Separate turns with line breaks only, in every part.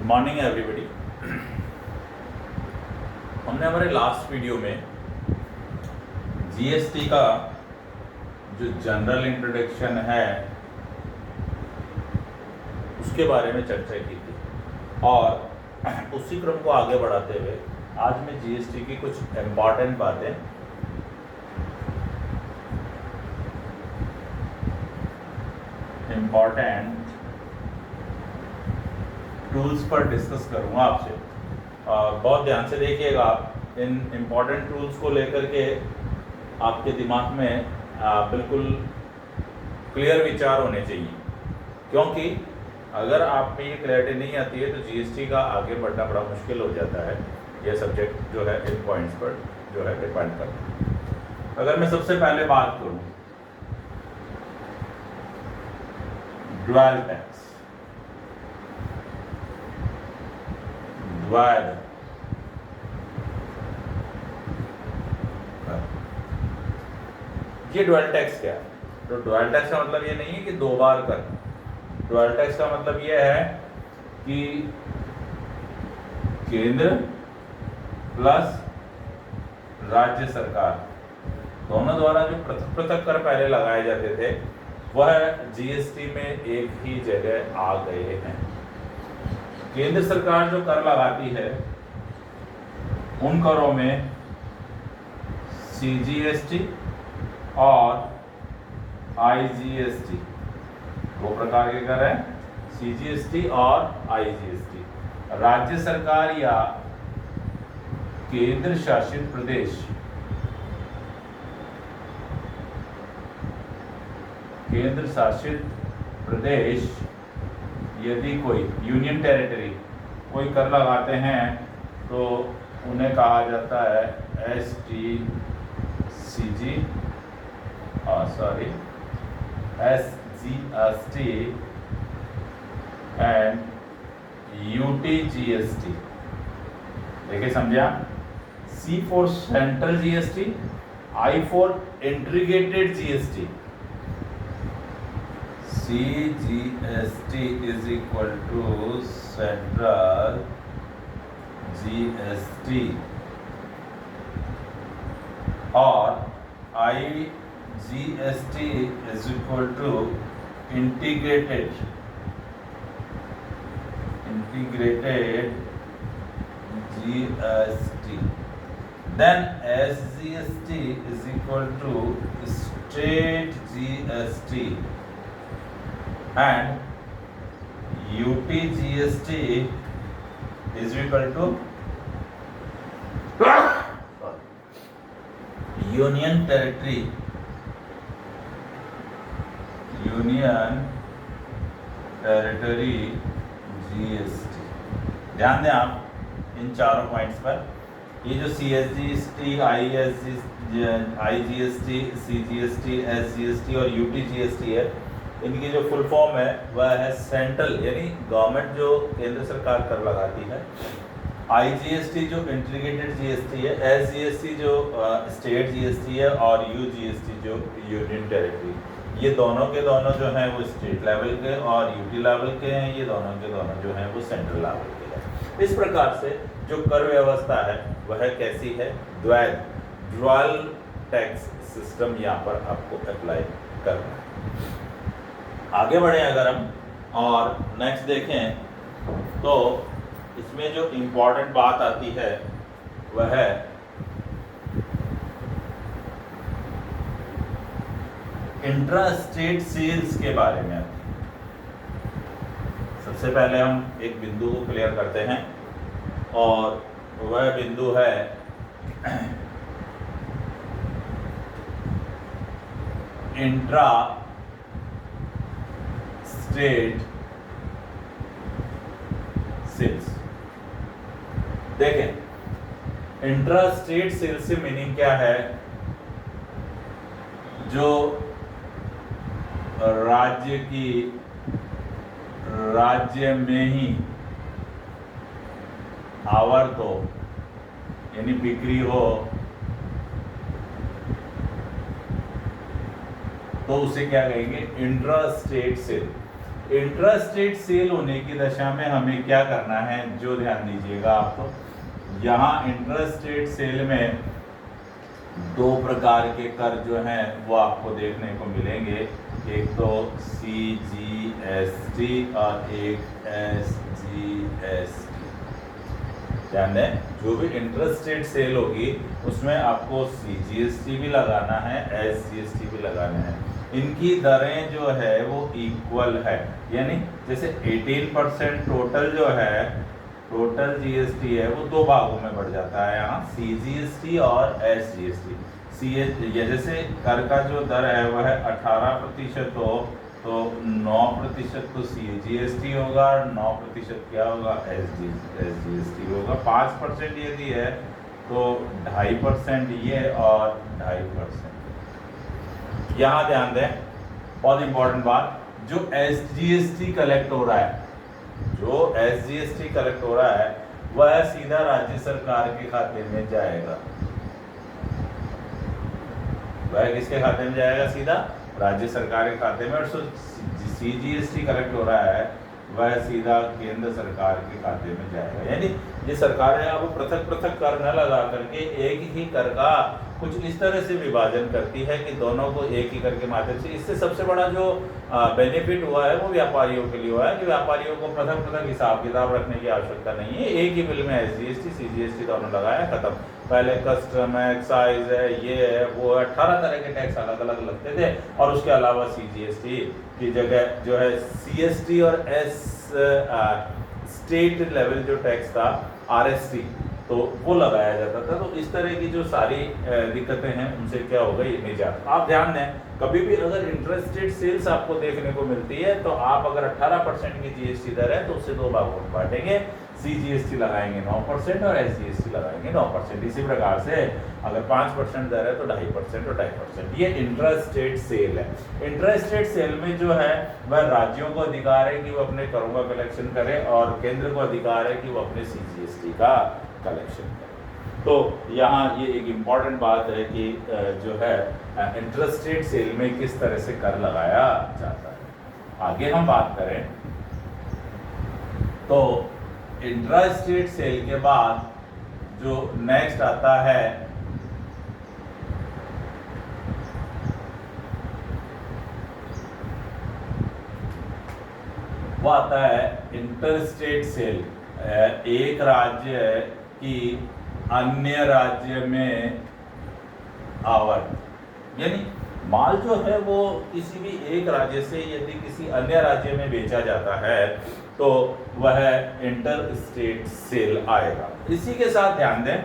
Good morning everybody. हमने हमारे last video में जीएसटी का जो जनरल इंट्रोडक्शन है उसके बारे में चर्चा की थी और उसी क्रम को आगे बढ़ाते हुए आज मैं जीएसटी की कुछ इम्पॉर्टेंट बातें टूल्स पर डिस्कस करूंगा आपसे। बहुत ध्यान से देखिएगा, इन इम्पॉर्टेंट टूल्स को लेकर के आपके दिमाग में बिल्कुल क्लियर विचार होने चाहिए, क्योंकि अगर आप में ये क्लैरिटी नहीं आती है तो जीएसटी का आगे बढ़ना बड़ा मुश्किल हो जाता है। यह सब्जेक्ट जो है इन पॉइंट्स पर जो है डिपेंड करता है। अगर मैं सबसे पहले बात करूं ड्यूअल टैक्स, ये ड्यूअल टैक्स क्या है? तो ड्यूअल टैक्स का मतलब ये नहीं है कि दो बार कर। ड्यूअल टैक्स का मतलब ये है कि केंद्र प्लस राज्य सरकार दोनों द्वारा जो पृथक पृथक कर पहले लगाए जाते थे वह जीएसटी में एक ही जगह आ गए हैं। केंद्र सरकार जो कर लगाती है उन करों में सीजीएसटी और आईजीएसटी, दो प्रकार के कर हैं, सीजीएसटी और आईजीएसटी। राज्य सरकार या केंद्र शासित प्रदेश यदि कोई यूनियन टेरिटरी कोई कर लगाते हैं तो उन्हें कहा जाता है SGST एंड UTGST। देखिए समझा, C for central GST, I for integrated GST. CGST is equal to central GST और IGST is equal to integrated GST. Then SGST is equal to state GST and UTGST is equal to Union Territory GST। ध्यान दें आप इन चारों points पर। ये जो CSGST, IGST, CGST, SGST और UTGST है, इनकी जो फुल फॉर्म है वह है सेंट्रल यानी गवर्नमेंट जो केंद्र सरकार कर लगाती है, IGST जो इंटीग्रेटेड जीएसटी है, SGST जो स्टेट जीएसटी है और UGST जो यूनियन टेरिटरी। ये दोनों के दोनों जो हैं वो स्टेट लेवल के और यूटी लेवल के हैं, ये दोनों के दोनों जो हैं वो सेंट्रल लेवल के हैं। इस प्रकार से जो कर व्यवस्था है वह कैसी है? ड्यूअल टैक्स सिस्टम यहाँ पर आपको अप्लाई करना है। आगे बढ़े अगर हम और नेक्स्ट देखें तो इसमें जो इम्पोर्टेंट बात आती है वह है इंट्रा स्टेट सेल्स के बारे में आती है। सबसे पहले हम एक बिंदु को क्लियर करते हैं और वह बिंदु है इंट्रा स्टेट सेल्स। देखें, इंट्रा स्टेट सेल्स से मीनिंग क्या है? जो राज्य में ही आवर्त हो यानी बिक्री हो तो उसे क्या कहेंगे? Intra state sale. Intra state sale होने की दशा में हमें क्या करना है, जो ध्यान दीजिएगा आप, तो यहाँ इंट्रा स्टेट सेल में दो प्रकार के कर जो हैं वो आपको देखने को मिलेंगे, एक तो CGST और एक SGST। ध्यान दें, जो भी इंट्रा स्टेट सेल होगी उसमें आपको CGST भी लगाना है, SGST भी लगाना है। इनकी दरें जो है वो इक्वल है, यानी जैसे 18% टोटल जो है, टोटल GST है वो दो भागों में बढ़ जाता है यहाँ, CGST और SGST। जैसे कर का जो दर है वह है 18% हो तो 9% तो CGST होगा, 9% क्या होगा, SGST होगा। 5% यदि है तो 2.5% ये और 2.5%। यहाँ ध्यान दें, बहुत इंपॉर्टेंट बात, जो SGST कलेक्ट हो रहा है, जो SGST कलेक्ट हो रहा है वह सीधा राज्य सरकार के खाते में जाएगा। वह किसके खाते में जाएगा, सीधा राज्य सरकार के खाते में। और CGST कलेक्ट हो रहा है वह सीधा केंद्र सरकार के खाते में जाएगा। यानी ये सरकार है अब पृथक पृथक कर न लगा करके एक ही कर का कुछ इस तरह से विभाजन करती है कि दोनों को एक ही कर के माध्यम से। इससे सबसे बड़ा जो बेनिफिट हुआ है वो व्यापारियों के लिए हुआ है कि व्यापारियों को पृथक पृथक हिसाब किताब रखने की आवश्यकता नहीं है, एक ही बिल में SGST CGST दोनों लगाया, खत्म। पहले कस्टम है, एक्साइज है, ये है वो है, 18 तरह के टैक्स अलग अलग लगते थे, और उसके अलावा CGST की जगह जो है CST और स्टेट लेवल जो टैक्स था RST तो वो लगाया जाता था। तो इस तरह की जो सारी दिक्कतें हैं उनसे क्या होगा, ये निजात। आप ध्यान दें, कभी भी अगर इंटरेस्टेड सेल्स आपको देखने को मिलती है तो आप अगर 18% की GST दर है तो उससे दो भागों में बांटेंगे, CGST लगाएंगे 9% और SGST लगाएंगे 9%। इसी प्रकार से अगर 5% दर है तो 2.5% और 2.5%। ये इंट्रास्टेट सेल है। इंट्रास्टेट सेल में जो है वह राज्यों को अधिकार है कि वो अपने करों का कलेक्शन करें और केंद्र को अधिकार है कि वो अपने CGST का कलेक्शन करें। तो यहाँ ये एक इम्पॉर्टेंट बात है कि जो है इंट्रास्टेट सेल में किस तरह से कर लगाया जाता है। आगे हम बात करें तो इंट्रास्टेट सेल के बाद जो नेक्स्ट आता है वो आता है इंटरस्टेट सेल। एक राज्य की अन्य राज्य में आवर्त, यानी माल जो है वो किसी भी एक राज्य से यदि किसी अन्य राज्य में बेचा जाता है तो वह इंटर स्टेट सेल आएगा। इसी के साथ ध्यान दें,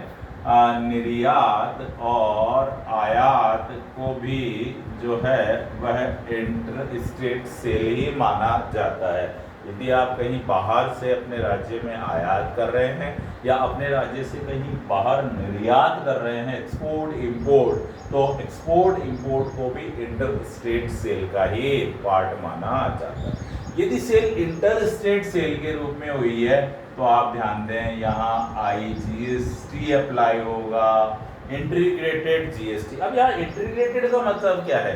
निर्यात और आयात को भी जो है वह इंटर स्टेट सेल ही माना जाता है। यदि आप कहीं बाहर से अपने राज्य में आयात कर रहे हैं या अपने राज्य से कहीं बाहर निर्यात कर रहे हैं, एक्सपोर्ट इंपोर्ट, तो एक्सपोर्ट इंपोर्ट को भी इंटर स्टेट सेल का ही पार्ट माना जाता है। यदि सेल इंटर स्टेट सेल के रूप में हुई है तो आप ध्यान दें, यहाँ IGST अप्लाई होगा, इंटीग्रेटेड GST। अब यहाँ इंटीग्रेटेड का मतलब क्या है,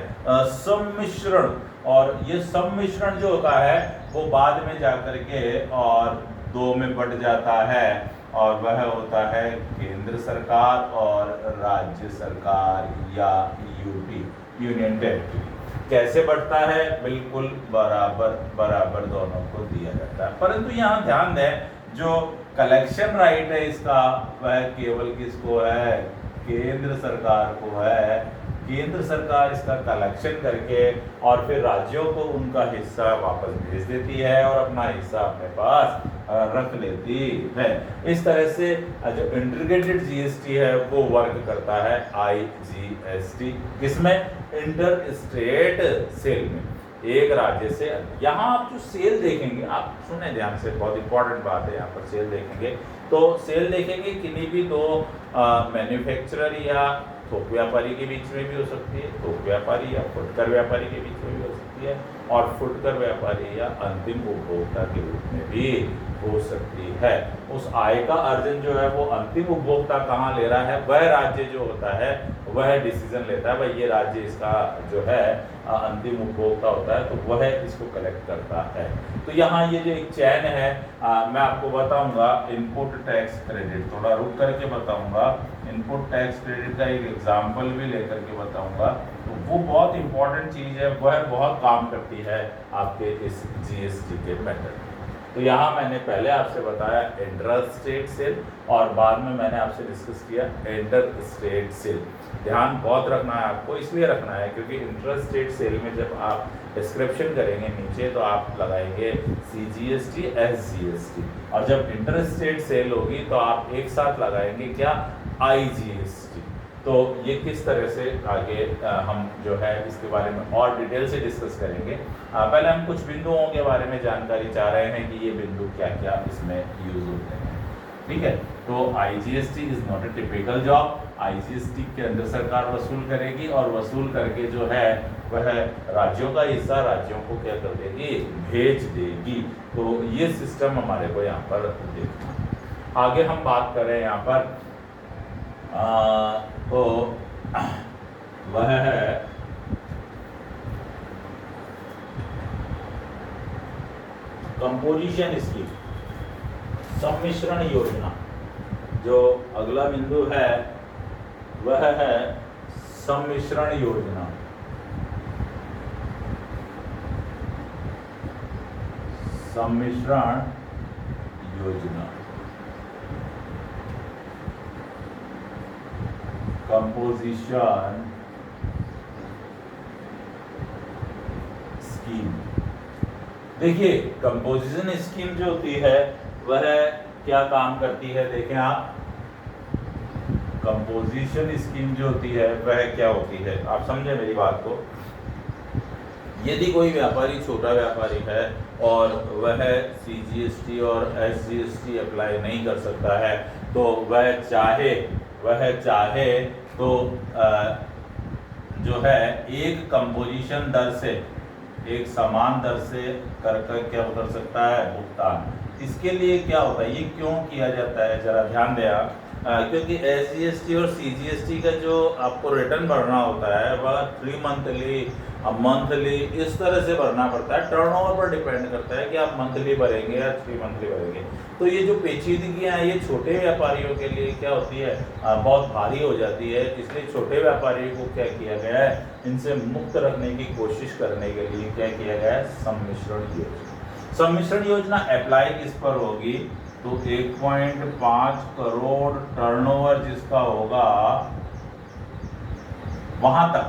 सम्मिश्रण, और ये सम्मिश्रण जो होता है वो बाद में जाकर के और दो में बढ़ जाता है और वह होता है केंद्र सरकार और राज्य सरकार या यूटी, यूनियन टेरिटरी। कैसे बढ़ता है, बिल्कुल बराबर बराबर दोनों को दिया जाता है। परंतु यहाँ ध्यान दें, जो कलेक्शन राइट है इसका वह केवल किसको है, केंद्र सरकार को है। केंद्र सरकार इसका कलेक्शन करके और फिर राज्यों को उनका हिस्सा वापस भेज देती है और अपना हिस्सा अपने पास रख लेती है। इस तरह से जो इंटीग्रेटेड GST है वो वर्क करता है IGST, किसमें, इंटर स्टेट सेल में, एक राज्य से। यहाँ आप जो सेल देखेंगे, आप सुने ध्यान से, बहुत इंपॉर्टेंट बात है, यहाँ पर सेल देखेंगे तो सेल देखेंगे किन्हीं भी दो मैन्युफैक्चरर या थोक व्यापारी के बीच में भी हो सकती है, थोक व्यापारी या फुटकर व्यापारी के बीच में भी हो सकती है। सकती है और फुटकर व्यापारी या अंतिम उपभोक्ता के रूप में भी हो सकती है। उस आय का अर्जन जो है वो अंतिम उपभोक्ता कहाँ ले रहा है, वह राज्य जो होता है वह डिसीजन लेता है, भाई ये राज्य इसका जो है अंतिम उपभोक्ता होता है, तो वह इसको कलेक्ट करता है। तो यहाँ ये जो एक चैन है मैं आपको बताऊंगा इनपुट टैक्स क्रेडिट, थोड़ा रुक करके बताऊंगा। इनपुट टैक्स क्रेडिट का एक एग्जाम्पल भी लेकर के बताऊंगा, तो वो बहुत इंपॉर्टेंट चीज़ है, वह बहुत काम करती है आपके इस जीएसटी के मेथड। तो यहाँ मैंने पहले आपसे बताया इंटर स्टेट सेल और बाद में मैंने आपसे डिस्कस किया इंटर स्टेट सेल। ध्यान बहुत रखना है आपको, इसलिए रखना है क्योंकि इंटर स्टेट सेल में जब आप डिस्क्रिप्शन करेंगे नीचे तो आप लगाएंगे CGST SGST, और जब इंटर स्टेट सेल होगी तो आप एक साथ लगाएंगे क्या, IGST। तो ये किस तरह से आगे हम जो है इसके बारे में और डिटेल से डिस्कस करेंगे। पहले हम कुछ बिंदुओं के बारे में जानकारी चाह रहे हैं कि ये बिंदु क्या क्या इसमें यूज होते हैं, ठीक है। तो IGST is not a typical job. IGST के अंदर सरकार वसूल करेगी और वसूल करके जो है वह राज्यों का हिस्सा राज्यों को क्या कर देगी, भेज देगी। तो ये सिस्टम हमारे को यहाँ पर देखना। आगे हम बात करें यहाँ पर तो वह है कंपोजिशन स्कीम, सम्मिश्रण योजना। जो अगला बिंदु है वह है सम्मिश्रण योजना। सम्मिश्रण योजना, कंपोजिशन स्कीम। देखिए कंपोजिशन स्कीम जो होती है वह क्या काम करती है, देखें आप, कंपोजिशन स्कीम जो होती है वह क्या होती है, आप समझे मेरी बात को। यदि कोई व्यापारी छोटा व्यापारी है और वह CGST और SGST अप्लाई नहीं कर सकता है, तो वह चाहे तो जो है एक कंपोजिशन दर से, एक समान दर से कर क्या कर सकता है, भुगतान। इसके लिए क्या होता है, ये क्यों किया जाता है, जरा ध्यान दें आप। क्योंकि SGST और CGST का जो आपको रिटर्न भरना होता है वह 3 मंथली इस तरह से भरना पड़ता है। टर्नओवर पर डिपेंड करता है कि आप मंथली भरेंगे या 3 मंथली भरेंगे। तो ये जो पेचीदगियाँ हैं ये छोटे व्यापारियों के लिए क्या होती है, बहुत भारी हो जाती है। इसलिए छोटे व्यापारियों को क्या किया गया है, इनसे मुक्त रखने की कोशिश करने के लिए क्या किया गया है, सम्मिश्रण योजना। सम्मिश्रण योजना अप्लाई किस पर होगी, तो 1.5 करोड़ टर्नओवर जिसका होगा वहां तक,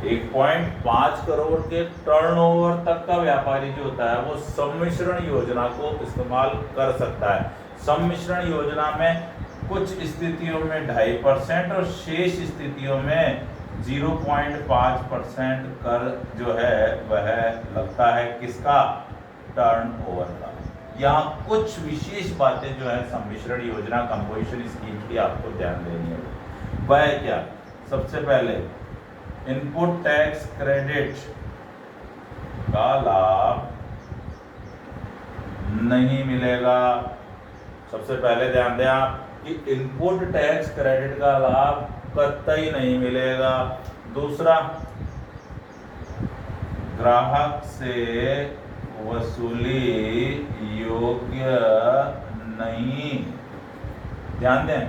1.5 करोड़ के टर्नओवर तक का व्यापारी जो होता है वो सम्मिश्रण योजना को इस्तेमाल कर सकता है। सम्मिश्रण योजना में कुछ स्थितियों में 2.5% और शेष स्थितियों में 0.5% कर जो है वह लगता है, किसका, टर्नओवर का। यहाँ कुछ विशेष बातें जो है सम्मिश्रण योजना कंपोजिशन स्कीम की आपको ध्यान देनी है। वह क्या, सबसे पहले इनपुट टैक्स क्रेडिट का लाभ नहीं मिलेगा। सबसे पहले ध्यान दें आप कि इनपुट टैक्स क्रेडिट का लाभ कतई नहीं मिलेगा। दूसरा, ग्राहक से वसूली योग्य नहीं। ध्यान दें,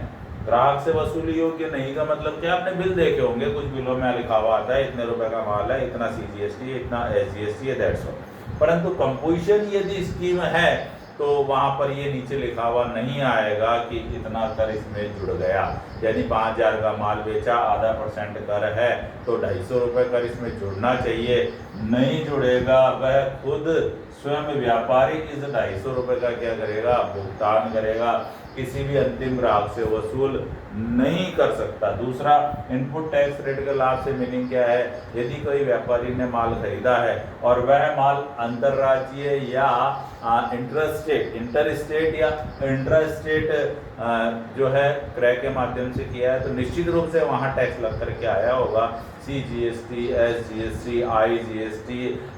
ग्राहक से वसूली योग्य नहीं का मतलब क्या, आपने बिल देखे होंगे, कुछ बिलों में लिखा हुआ आता है इतने रुपए का माल है, इतना CGST, इतना SGST है, दैट्स ऑल। परंतु कंपोजिशन यदि स्कीम है तो वहां पर ये नीचे लिखा हुआ नहीं आएगा कि इतना कर इसमें जुड़ गया। यानी 5,000 का माल बेचा, 0.5% कर है तो 250 रुपये कर इसमें जुड़ना चाहिए, नहीं जुड़ेगा। वह खुद स्वयं व्यापारी इस 250 रुपये का क्या करेगा, भुगतान करेगा। किसी भी अंतिम ग्राहक से वसूल नहीं कर सकता। दूसरा, इनपुट टैक्स रेट का लाभ से मीनिंग क्या है? यदि कोई व्यापारी ने माल खरीदा है और वह माल अंतरराज्यीय या इंटरस्टेट या इंट्रास्टेट जो है क्रय के माध्यम से किया है, तो निश्चित रूप से वहाँ टैक्स लग करके आया होगा, CGST, SGST, IGST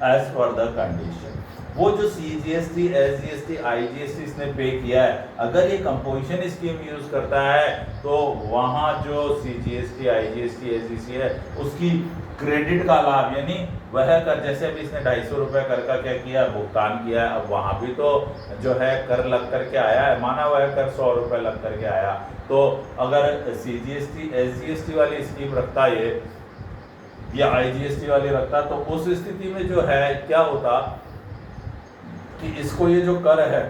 as per the condition. वो जो CGST, SGST, IGST इसने पे किया है, अगर ये कंपोजिशन स्कीम यूज करता है तो वहाँ जो CGST, IGST, SGST है उसकी क्रेडिट का लाभ, यानी वह कर, जैसे अभी इसने 250 रुपये कर का क्या किया, भुगतान किया है, अब वहाँ भी तो जो है कर लग करके आया है, माना वह कर 100 रुपये लग करके आया, तो अगर CGST, SGST वाली स्कीम रखता ये या IGST वाली रखता, तो उस स्थिति में जो है क्या होता कि इसको ये जो कर है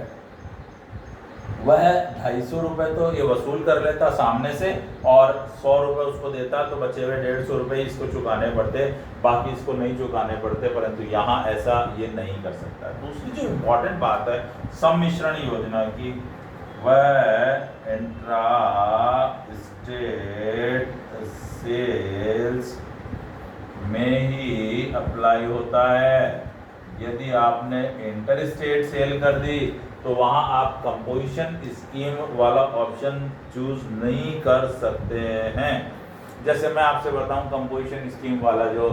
वह 250 रुपये तो ये वसूल कर लेता सामने से और 100 रुपये उसको देता, तो बचे हुए 150 रुपये इसको चुकाने पड़ते, बाकी इसको नहीं चुकाने पड़ते, परंतु यहाँ ऐसा ये नहीं कर सकता। दूसरी जो इम्पोर्टेंट बात है सम्मिश्रण योजना की, वह इंट्रा स्टेट सेल्स में ही अप्लाई होता है। यदि आपने इंटर स्टेट सेल कर दी तो वहाँ आप कंपोजिशन स्कीम वाला ऑप्शन चूज नहीं कर सकते हैं। जैसे मैं आपसे बताऊं कंपोजिशन स्कीम वाला जो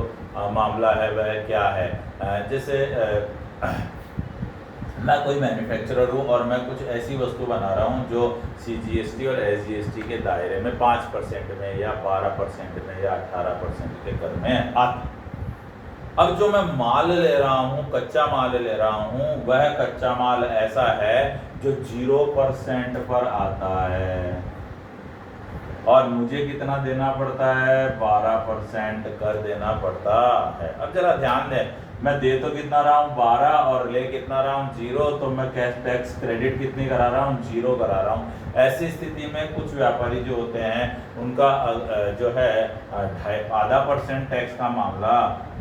मामला है वह क्या है। जैसे मैं कोई मैन्युफैक्चरर हूँ और मैं कुछ ऐसी वस्तु बना रहा हूँ जो CGST और SGST के दायरे में 5% में या 12% में या 18% के कर में आती। अब जो मैं माल ले रहा हूँ, कच्चा माल ले रहा हूँ, वह कच्चा माल ऐसा है जो 0% पर आता है और मुझे कितना देना पड़ता है? 12% कर देना पड़ता है। अब जरा ध्यान दें, मैं दे तो कितना रहा हूँ 12 और ले कितना रहा हूँ 0, तो मैं कैश टैक्स क्रेडिट कितनी करा रहा हूँ? 0 करा रहा हूँ। ऐसी स्थिति में कुछ व्यापारी जो होते हैं उनका जो है 0.5% टैक्स का मामला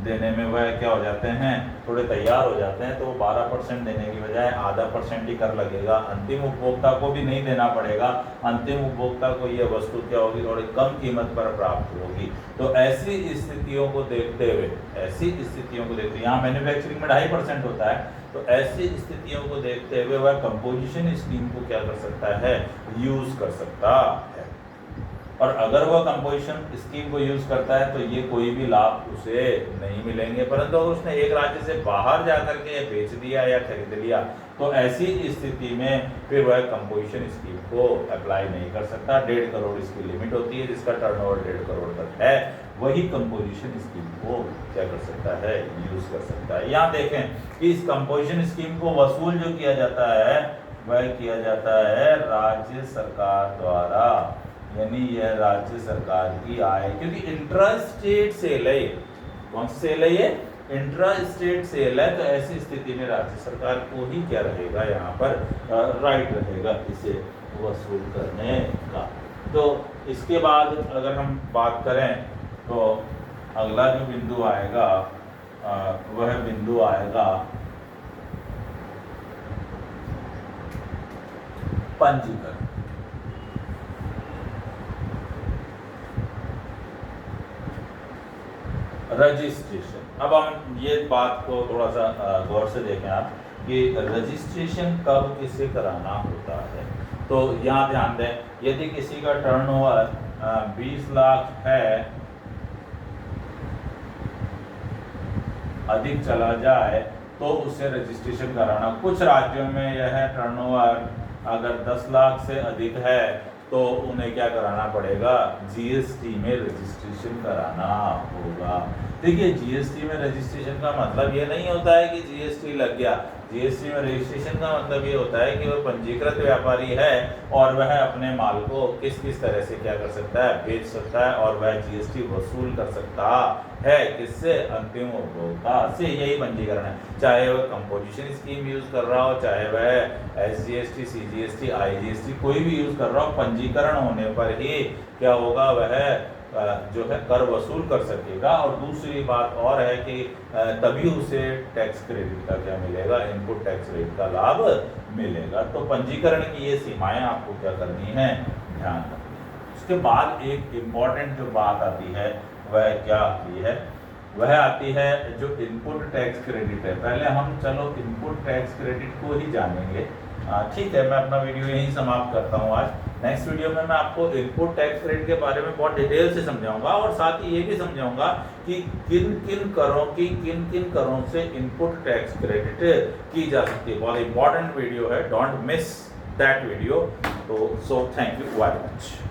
देने में वह क्या हो जाते हैं, थोड़े तैयार हो जाते हैं, तो वो 12% देने की बजाय 0.5% ही कर लगेगा। अंतिम उपभोक्ता को भी नहीं देना पड़ेगा, अंतिम उपभोक्ता को ये वस्तु क्या होगी, थोड़ी कम कीमत पर प्राप्त होगी। तो ऐसी स्थितियों को देखते हुए यहाँ मैन्युफैक्चरिंग में 2.5% होता है, तो ऐसी स्थितियों को देखते हुए वह कंपोजिशन स्कीम को क्या कर सकता है? यूज कर सकता है। और अगर वह कंपोजिशन स्कीम को यूज करता है तो ये कोई भी लाभ उसे नहीं मिलेंगे, परंतु अगर उसने एक राज्य से बाहर जाकर के बेच दिया या खरीद लिया तो ऐसी स्थिति में फिर वह कंपोजिशन स्कीम को अप्लाई नहीं कर सकता। 1.5 करोड़ इसकी लिमिट होती है, जिसका टर्नओवर 1.5 करोड़ तक है, वही कंपोजिशन स्कीम को क्या कर सकता है? यूज कर सकता है। यहाँ देखें कि इस कंपोजिशन स्कीम को वसूल जो किया जाता है वह किया जाता है राज्य सरकार द्वारा, यानी यह राज्य सरकार की आय, क्योंकि इंट्रा स्टेट सेल है। कौन सी सेल है ये? इंट्रा स्टेट सेल है, तो ऐसी स्थिति में राज्य सरकार को ही क्या रहेगा यहाँ पर राइट रहेगा इसे वसूल करने का। तो इसके बाद अगर हम बात करें तो अगला जो बिंदु आएगा वह बिंदु आएगा पंजीकरण। रजिस्ट्रेशन, अब हम ये बात को थोड़ा सा गौर से देखें आप कि रजिस्ट्रेशन कब किसे कराना होता है। तो यहाँ ध्यान दें, यदि किसी का टर्नओवर 20 लाख है, अधिक चला जाए तो उसे रजिस्ट्रेशन कराना। कुछ राज्यों में यह टर्नओवर अगर 10 लाख से अधिक है तो उन्हें क्या कराना पड़ेगा? GST में रजिस्ट्रेशन कराना होगा। देखिए GST में रजिस्ट्रेशन का मतलब ये नहीं होता है कि GST लग गया। GST में रजिस्ट्रेशन का मतलब ये होता है कि वह पंजीकृत व्यापारी है और वह अपने माल को किस किस तरह से क्या कर सकता है? बेच सकता है और वह GST वसूल कर सकता है। किससे? अंतिम उपभोक्ता से। यही पंजीकरण है, चाहे वह कंपोजिशन स्कीम यूज कर रहा हो, चाहे वह SGST, CGST, IGST कोई भी यूज कर रहा हो, पंजीकरण होने पर ही क्या होगा? वह जो है कर वसूल कर सकेगा। और दूसरी बात और है कि तभी उसे टैक्स क्रेडिट का क्या मिलेगा, इनपुट टैक्स रेट का लाभ मिलेगा। तो पंजीकरण की ये सीमाएं आपको क्या करनी है, ध्यान रखनी है। उसके बाद एक इम्पॉर्टेंट जो बात आती है वह क्या आती है, वह आती है जो इनपुट टैक्स क्रेडिट है। पहले हम चलो इनपुट टैक्स क्रेडिट को ही जानेंगे। ठीक है, मैं अपना वीडियो यहीं समाप्त करता हूँ आज। नेक्स्ट वीडियो में मैं आपको इनपुट टैक्स क्रेडिट के बारे में बहुत डिटेल से समझाऊंगा और साथ ही ये भी समझाऊंगा कि किन किन करों से इनपुट टैक्स क्रेडिट की जा सकती है। बहुत इंपॉर्टेंट वीडियो है, डोंट मिस दैट वीडियो। तो so thank you very much.